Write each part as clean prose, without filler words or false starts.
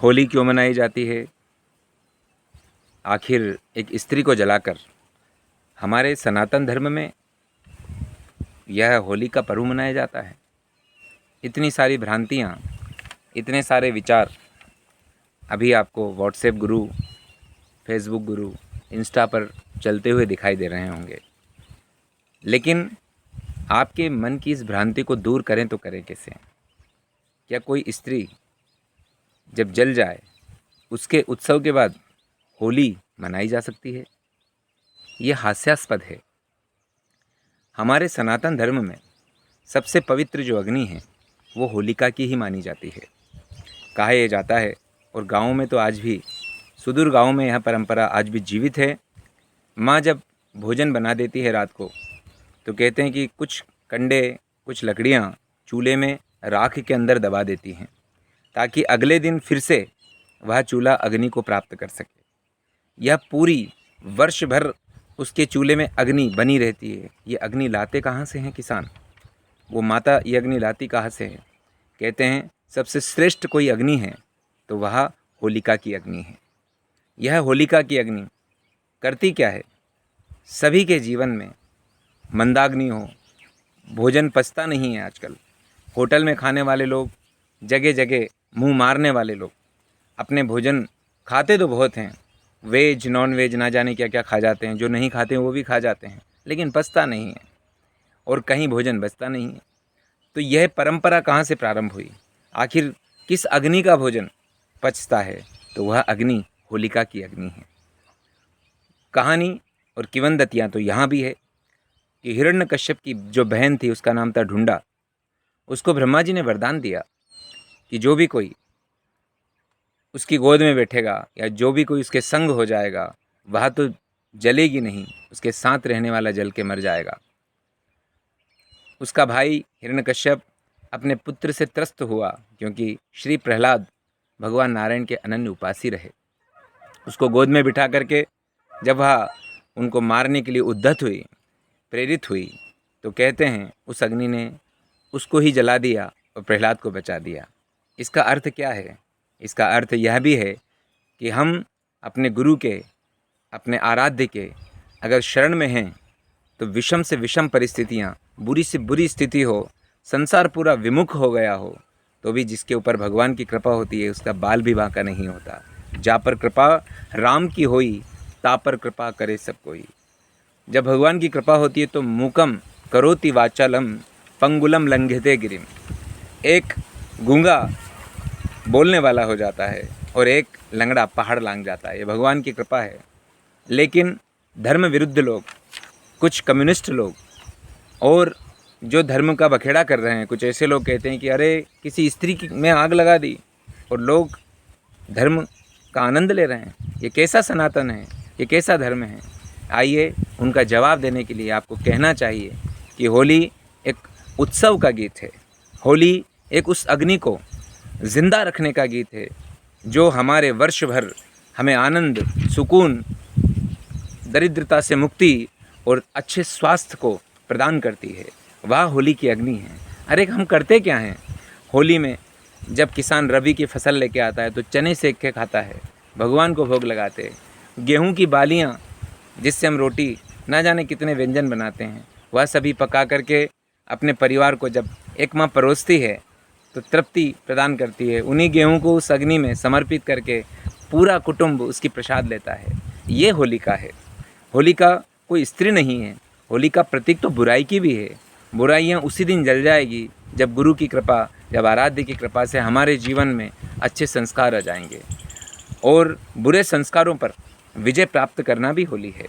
होली क्यों मनाई जाती है? आखिर एक स्त्री को जलाकर हमारे सनातन धर्म में यह होली का पर्व मनाया जाता है। इतनी सारी भ्रांतियाँ, इतने सारे विचार अभी आपको व्हाट्सएप गुरु, फेसबुक गुरु, इंस्टा पर चलते हुए दिखाई दे रहे होंगे। लेकिन आपके मन की इस भ्रांति को दूर करें तो करें कैसे? क्या कोई स्त्री जब जल जाए उसके उत्सव के बाद होली मनाई जा सकती है? ये हास्यास्पद है। हमारे सनातन धर्म में सबसे पवित्र जो अग्नि है वो होलिका की ही मानी जाती है। कहा यह जाता है, और गाँव में तो आज भी, सुदूर गाँव में यह परंपरा आज भी जीवित है। माँ जब भोजन बना देती है रात को, तो कहते हैं कि कुछ कंडे, कुछ लकड़ियाँ चूल्हे में राख के अंदर दबा देती हैं, ताकि अगले दिन फिर से वह चूल्हा अग्नि को प्राप्त कर सके। यह पूरी वर्ष भर उसके चूल्हे में अग्नि बनी रहती है। ये अग्नि लाते कहाँ से हैं किसान? वो माता ये अग्नि लाती कहाँ से है? कहते हैं सबसे श्रेष्ठ कोई अग्नि है तो वह होलिका की अग्नि है। यह होलिका की अग्नि करती क्या है? सभी के जीवन में मंदाग्नि हो, भोजन पचता नहीं है। आजकल होटल में खाने वाले लोग, जगह जगह मुंह मारने वाले लोग, अपने भोजन खाते तो बहुत हैं, वेज नॉन वेज ना जाने क्या क्या खा जाते हैं, जो नहीं खाते हैं वो भी खा जाते हैं, लेकिन पचता नहीं है और कहीं भोजन बचता नहीं है। तो यह परंपरा कहाँ से प्रारंभ हुई? आखिर किस अग्नि का भोजन पचता है? तो वह अग्नि होलिका की अग्नि है। कहानी और किंवदंतियाँ तो यहाँ भी है कि हिरण्यकश्यप की जो बहन थी उसका नाम था ढूंढा। उसको ब्रह्मा जी ने वरदान दिया कि जो भी कोई उसकी गोद में बैठेगा या जो भी कोई उसके संग हो जाएगा वह तो जलेगी नहीं, उसके साथ रहने वाला जल के मर जाएगा। उसका भाई हिरण्यकश्यप अपने पुत्र से त्रस्त हुआ, क्योंकि श्री प्रहलाद भगवान नारायण के अनन्य उपासी रहे। उसको गोद में बिठा करके जब वह उनको मारने के लिए उद्यत हुई, प्रेरित हुई, तो कहते हैं उस अग्नि ने उसको ही जला दिया और प्रहलाद को बचा दिया। इसका अर्थ क्या है? इसका अर्थ यह भी है कि हम अपने गुरु के, अपने आराध्य के अगर शरण में हैं तो विषम से विषम परिस्थितियाँ, बुरी से बुरी स्थिति हो, संसार पूरा विमुख हो गया हो, तो भी जिसके ऊपर भगवान की कृपा होती है उसका बाल भी बांका नहीं होता। जा पर कृपा राम की होई, ता पर कृपा करे सब कोई। जब भगवान की कृपा होती है तो मूकम करोति वाचालम पंगुलम लंघिते गिरिम। एक गूंगा बोलने वाला हो जाता है और एक लंगड़ा पहाड़ लांघ जाता है। ये भगवान की कृपा है। लेकिन धर्म विरुद्ध लोग, कुछ कम्युनिस्ट लोग और जो धर्म का बखेड़ा कर रहे हैं, कुछ ऐसे लोग कहते हैं कि अरे किसी स्त्री में आग लगा दी और लोग धर्म का आनंद ले रहे हैं। ये कैसा सनातन है? ये कैसा धर्म है? आइए उनका जवाब देने के लिए आपको कहना चाहिए कि होली एक उत्सव का गीत है। होली एक उस अग्नि को जिंदा रखने का गीत है जो हमारे वर्ष भर हमें आनंद, सुकून, दरिद्रता से मुक्ति और अच्छे स्वास्थ्य को प्रदान करती है। वह होली की अग्नि है। अरे हम करते क्या हैं? होली में जब किसान रबी की फसल लेके आता है तो चने सेक के खाता है, भगवान को भोग लगाते हैं। गेहूं की बालियां जिससे हम रोटी ना जाने कितने व्यंजन बनाते हैं, वह सभी पका करके अपने परिवार को जब एक माँ परोसती है तो तृप्ति प्रदान करती है। उन्हीं गेहूं को उस अग्नि में समर्पित करके पूरा कुटुंब उसकी प्रसाद लेता है। ये होलिका है। होलिका कोई स्त्री नहीं है। होलिका प्रतीक तो बुराई की भी है। बुराइयाँ उसी दिन जल जाएगी जब गुरु की कृपा, जब आराध्य की कृपा से हमारे जीवन में अच्छे संस्कार आ जाएंगे। और बुरे संस्कारों पर विजय प्राप्त करना भी होली है।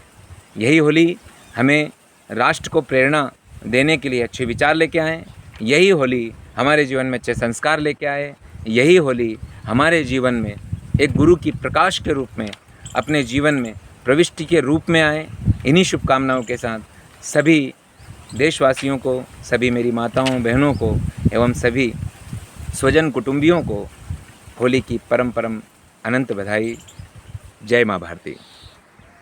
यही होली हमें राष्ट्र को प्रेरणा देने के लिए अच्छे विचार लेके आए। यही होली हमारे जीवन में अच्छे संस्कार लेके आए। यही होली हमारे जीवन में एक गुरु की प्रकाश के रूप में, अपने जीवन में प्रविष्टि के रूप में आए। इन्हीं शुभकामनाओं के साथ सभी देशवासियों को, सभी मेरी माताओं बहनों को एवं सभी स्वजन कुटुंबियों को होली की परम परम अनंत बधाई। जय माँ भारती।